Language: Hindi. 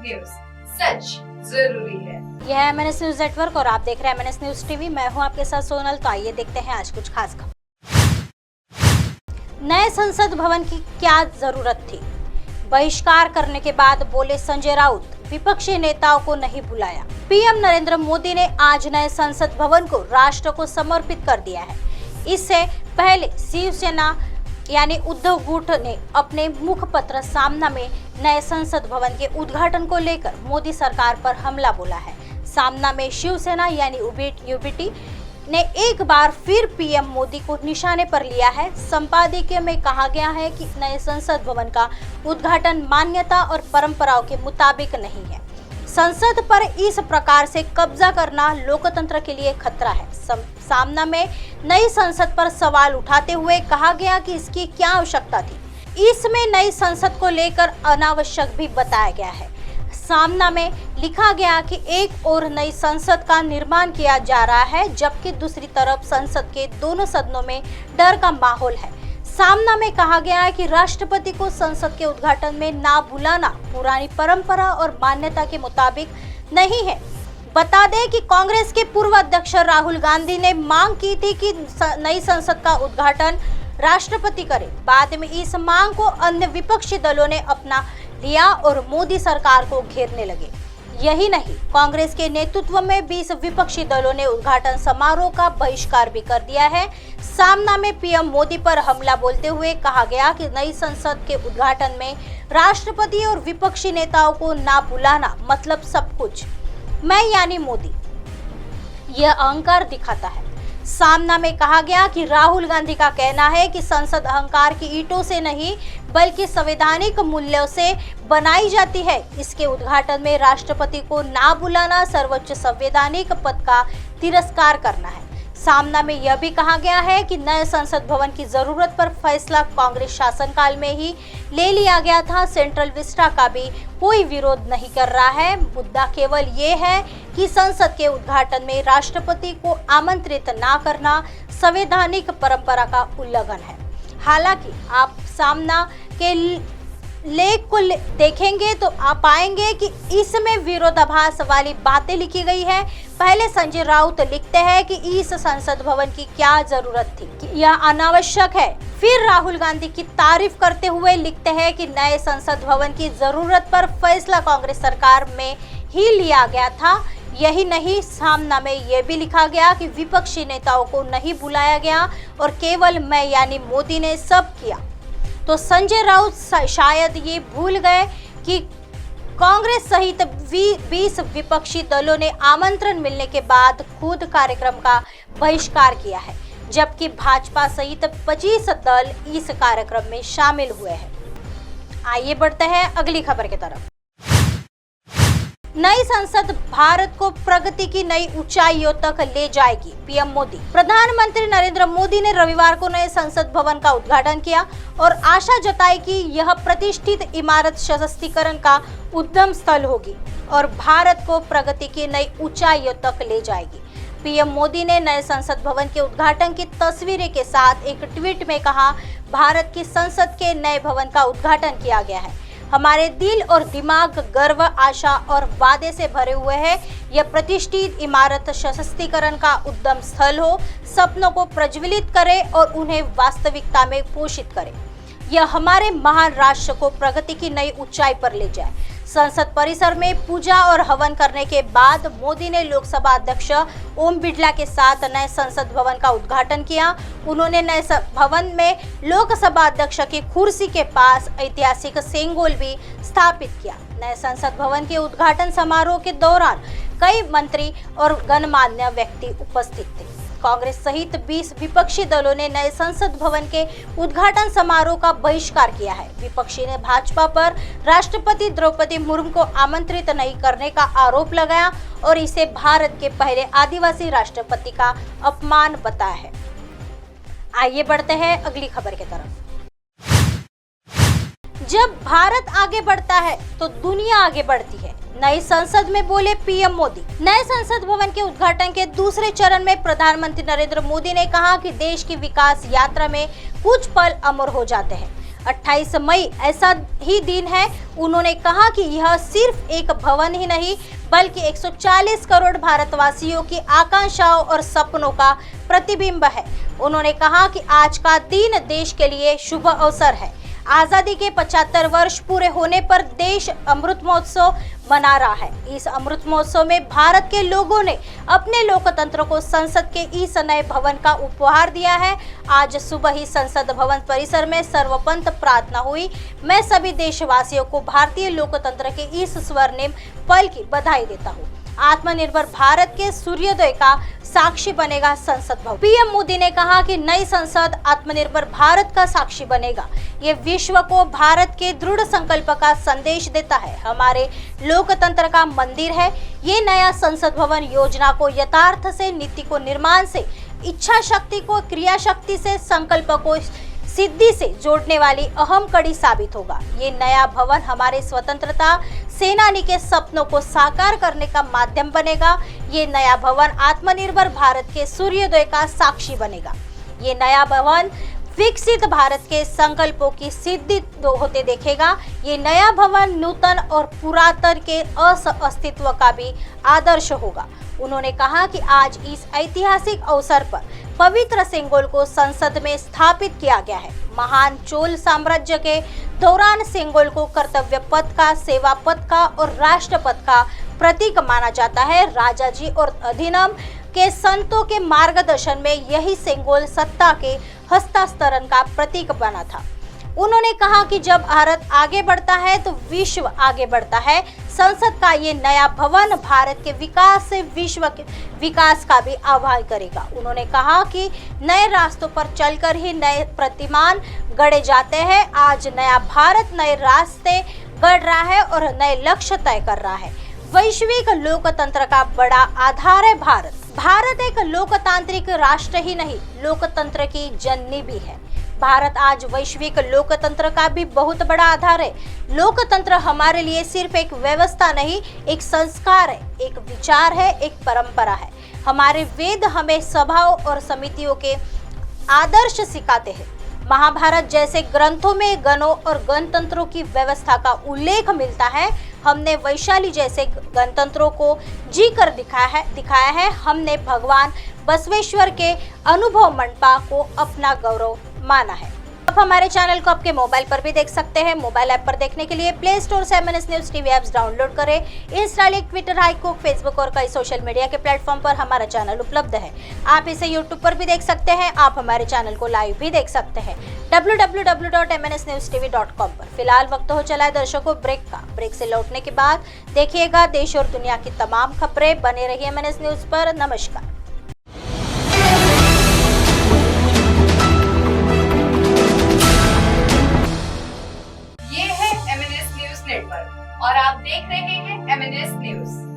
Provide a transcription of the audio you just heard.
न्यूज, सच जरूरी है। यह है MNS न्यूज नेटवर्क और आप देख रहे हैं MNS न्यूज टीवी। मैं हूं आपके साथ सोनल। तो आइए देखते हैं आज कुछ खास खबर। नए संसद भवन की क्या जरूरत थी? बहिष्कार करने के बाद बोले संजय राउत, विपक्षी नेताओं को नहीं बुलाया। पीएम नरेंद्र मोदी ने आज नए संसद भवन को राष्ट्र को समर्पित कर दिया है। इससे पहले शिवसेना यानी उद्धव गुट ने अपने मुखपत्र सामना में नए संसद भवन के उद्घाटन को लेकर मोदी सरकार पर हमला बोला है। सामना में शिवसेना यानी यूबीटी ने एक बार फिर पीएम मोदी को निशाने पर लिया है। संपादकीय में कहा गया है कि नए संसद भवन का उद्घाटन मान्यता और परंपराओं के मुताबिक नहीं है। संसद पर इस प्रकार से कब्जा करना लोकतंत्र के लिए खतरा है। सामना में नई संसद पर सवाल उठाते हुए कहा गया कि इसकी क्या आवश्यकता थी। इसमें नई संसद को लेकर अनावश्यक भी बताया गया है। सामना में लिखा गया कि एक और नई संसद का निर्माण किया जा रहा है, जबकि दूसरी तरफ संसद के दोनों सदनों में डर का माहौल है। सामना में कहा गया है कि राष्ट्रपति को संसद के उद्घाटन में ना बुलाना पुरानी परंपरा और मान्यता के मुताबिक नहीं है। बता दें कि कांग्रेस के पूर्व अध्यक्ष राहुल गांधी ने मांग की थी कि नई संसद का उद्घाटन राष्ट्रपति करे। बाद में इस मांग को अन्य विपक्षी दलों ने अपना लिया और मोदी सरकार को घेरने लगे। यही नहीं, कांग्रेस के नेतृत्व में 20 विपक्षी दलों ने उद्घाटन समारोह का बहिष्कार भी कर दिया है। सामना में पीएम मोदी पर हमला बोलते हुए कहा गया कि नई संसद के उद्घाटन में राष्ट्रपति और विपक्षी नेताओं को ना बुलाना मतलब सब कुछ मैं यानी मोदी, यह अहंकार दिखाता है। सामना में कहा गया कि राहुल गांधी का कहना है कि संसद अहंकार की ईंटों से नहीं बल्कि संवैधानिक मूल्यों से बनाई जाती है। इसके उद्घाटन में राष्ट्रपति को ना बुलाना सर्वोच्च संवैधानिक पद का तिरस्कार करना है। सामना में यह भी कहा गया है कि नए संसद भवन की जरूरत पर फैसला कांग्रेस शासनकाल में ही ले लिया गया था। सेंट्रल विस्टा का भी कोई विरोध नहीं कर रहा है। मुद्दा केवल ये है कि संसद के उद्घाटन में राष्ट्रपति को आमंत्रित ना करना संवैधानिक परंपरा का उल्लंघन है। हालांकि आप सामना के लेख को देखेंगे तो आप पाएंगे कि इसमें विरोधाभास वाली बातें लिखी गई है। पहले संजय राउत लिखते हैं कि इस संसद भवन की क्या जरूरत थी, कि यह अनावश्यक है। फिर राहुल गांधी की तारीफ करते हुए लिखते हैं कि नए संसद भवन की जरूरत पर फैसला कांग्रेस सरकार में ही लिया गया था। यही नहीं, सामना में यह भी लिखा गया कि विपक्षी नेताओं को नहीं बुलाया गया और केवल मैं यानी मोदी ने सब किया। तो संजय राउत शायद ये भूल गए कि कांग्रेस सहित 20 विपक्षी दलों ने आमंत्रण मिलने के बाद खुद कार्यक्रम का बहिष्कार किया है, जबकि भाजपा सहित 25 दल इस कार्यक्रम में शामिल हुए हैं। आइए बढ़ते हैं अगली खबर की तरफ। नई संसद भारत को प्रगति की नई ऊंचाइयों तक ले जाएगी, पीएम मोदी। प्रधानमंत्री नरेंद्र मोदी ने रविवार को नए संसद भवन का उद्घाटन किया और आशा जताई कि यह प्रतिष्ठित इमारत सशक्तिकरण का उद्यम स्थल होगी और भारत को प्रगति की नई ऊंचाइयों तक ले जाएगी। पीएम मोदी ने नए संसद भवन के उद्घाटन की तस्वीरें के साथ एक ट्वीट में कहा, भारत की संसद के नए भवन का उद्घाटन किया गया है। हमारे दिल और दिमाग गर्व, आशा और वादे से भरे हुए हैं। यह प्रतिष्ठित इमारत सशक्तिकरण का उद्यम स्थल हो, सपनों को प्रज्वलित करे और उन्हें वास्तविकता में पोषित करे। यह हमारे महान राष्ट्र को प्रगति की नई ऊंचाई पर ले जाए। संसद परिसर में पूजा और हवन करने के बाद मोदी ने लोकसभा अध्यक्ष ओम बिरला के साथ नए संसद भवन का उद्घाटन किया। उन्होंने नए भवन में लोकसभा अध्यक्ष की कुर्सी के पास ऐतिहासिक सेंगोल भी स्थापित किया। नए संसद भवन के उद्घाटन समारोह के दौरान कई मंत्री और गणमान्य व्यक्ति उपस्थित थे। कांग्रेस सहित 20 विपक्षी दलों ने नए संसद भवन के उद्घाटन समारोह का बहिष्कार किया है। विपक्षी ने भाजपा पर राष्ट्रपति द्रौपदी मुर्मू को आमंत्रित नहीं करने का आरोप लगाया और इसे भारत के पहले आदिवासी राष्ट्रपति का अपमान बताया है। आइए बढ़ते हैं अगली खबर की तरफ। जब भारत आगे बढ़ता है तो दुनिया आगे बढ़ती है, नई संसद में बोले पीएम मोदी। नए संसद भवन के उद्घाटन के दूसरे चरण में प्रधानमंत्री नरेंद्र मोदी ने कहा कि देश की विकास यात्रा में कुछ पल अमर हो जाते हैं। 28 मई ऐसा ही दिन है। उन्होंने कहा कि यह सिर्फ एक भवन ही नहीं बल्कि 140 करोड़ भारतवासियों की आकांक्षाओं और सपनों का प्रतिबिंब है। उन्होंने कहा कि आज का दिन देश के लिए शुभ अवसर है। आजादी के 75 वर्ष पूरे होने पर देश अमृत महोत्सव मना रहा है। इस अमृत महोत्सव में भारत के लोगों ने अपने लोकतंत्र को संसद के इस नए भवन का उपहार दिया है। आज सुबह ही संसद भवन परिसर में सर्वपंथ प्रार्थना हुई। मैं सभी देशवासियों को भारतीय लोकतंत्र के इस स्वर्णिम पल की बधाई देता हूँ। आत्मनिर्भर भारत के सूर्योदय का साक्षी बनेगा संसद भवन। पीएम मोदी ने कहा कि नई संसद आत्मनिर्भर भारत का साक्षी बनेगा। ये विश्व को भारत के दृढ़ संकल्प का संदेश देता है। हमारे लोकतंत्र का मंदिर है। ये नया संसद भवन योजना को यथार्थ से, नीति को निर्माण से, इच्छा शक्ति को क्रिया शक्ति से, संकल्प को सिद्धि से जोड़ने वाली अहम कड़ी साबित होगा। ये नया भवन हमारे स्वतंत्रता सेनानी के सपनों को साकार करने का माध्यम बनेगा। ये नया भवन आत्मनिर्भर भारत के सूर्योदय का साक्षी बनेगा। ये नया भवन विकसित भारत के संकल्पों की सिद्धि होते देखेगा। ये नया भवन नूतन और पुरातन के अस्तित्व का भी आदर्श होगा। उन्होंने कहा कि आज इस ऐतिहासिक अवसर पर पवित्र सेंगोल को संसद में स्थापित किया गया है। महान चोल साम्राज्य के दौरान सेंगोल को कर्तव्य पथ का, सेवा पथ का और राष्ट्र पथ का प्रतीक माना जाता है। राजा जी और अधिनम के संतों के मार्गदर्शन में यही सेंगोल सत्ता के हस्तांतरण का प्रतीक बना था। उन्होंने कहा कि जब भारत आगे बढ़ता है तो विश्व आगे बढ़ता है। संसद का ये नया भवन भारत के विकास से विश्व के विकास का भी आह्वान करेगा। उन्होंने कहा कि नए रास्तों पर चलकर ही नए प्रतिमान गढ़े जाते हैं। आज नया भारत नए रास्ते गढ़ रहा है और नए लक्ष्य तय कर रहा है। वैश्विक लोकतंत्र का बड़ा आधार है भारत। भारत एक लोकतांत्रिक राष्ट्र ही नहीं, लोकतंत्र की जननी भी है। भारत आज वैश्विक लोकतंत्र का भी बहुत बड़ा आधार है। लोकतंत्र हमारे लिए सिर्फ एक व्यवस्था नहीं, एक संस्कार है, एक विचार है, एक परंपरा है। हमारे वेद हमें सभाओं और समितियों के आदर्श सिखाते हैं। महाभारत जैसे ग्रंथों में गणों और गणतंत्रों की व्यवस्था का उल्लेख मिलता है। हमने वैशाली जैसे गणतंत्रों को जी कर दिखाया है। हमने भगवान बसवेश्वर के अनुभव मंडपा को अपना गौरव माना है। आप हमारे चैनल को आपके मोबाइल पर भी देख सकते हैं। मोबाइल ऐप पर देखने के लिए प्ले स्टोर से MNS news TV apps download करें। इंस्टा, ट्विटर, हाईकुक, फेसबुक और कई सोशल मीडिया के प्लेटफॉर्म पर हमारा चैनल उपलब्ध है। आप इसे यूट्यूब पर भी देख सकते हैं। आप हमारे चैनल को लाइव भी देख सकते हैं www.mnsnewstv.com पर। फिलहाल वक्त हो चला है दर्शकों ब्रेक का। ब्रेक से लौटने के बाद देखिएगा देश और दुनिया की तमाम खबरें। बने रहिए MNS न्यूज पर। नमस्कार। ये है MNS न्यूज नेटवर्क और आप देख रहे हैं MNS न्यूज।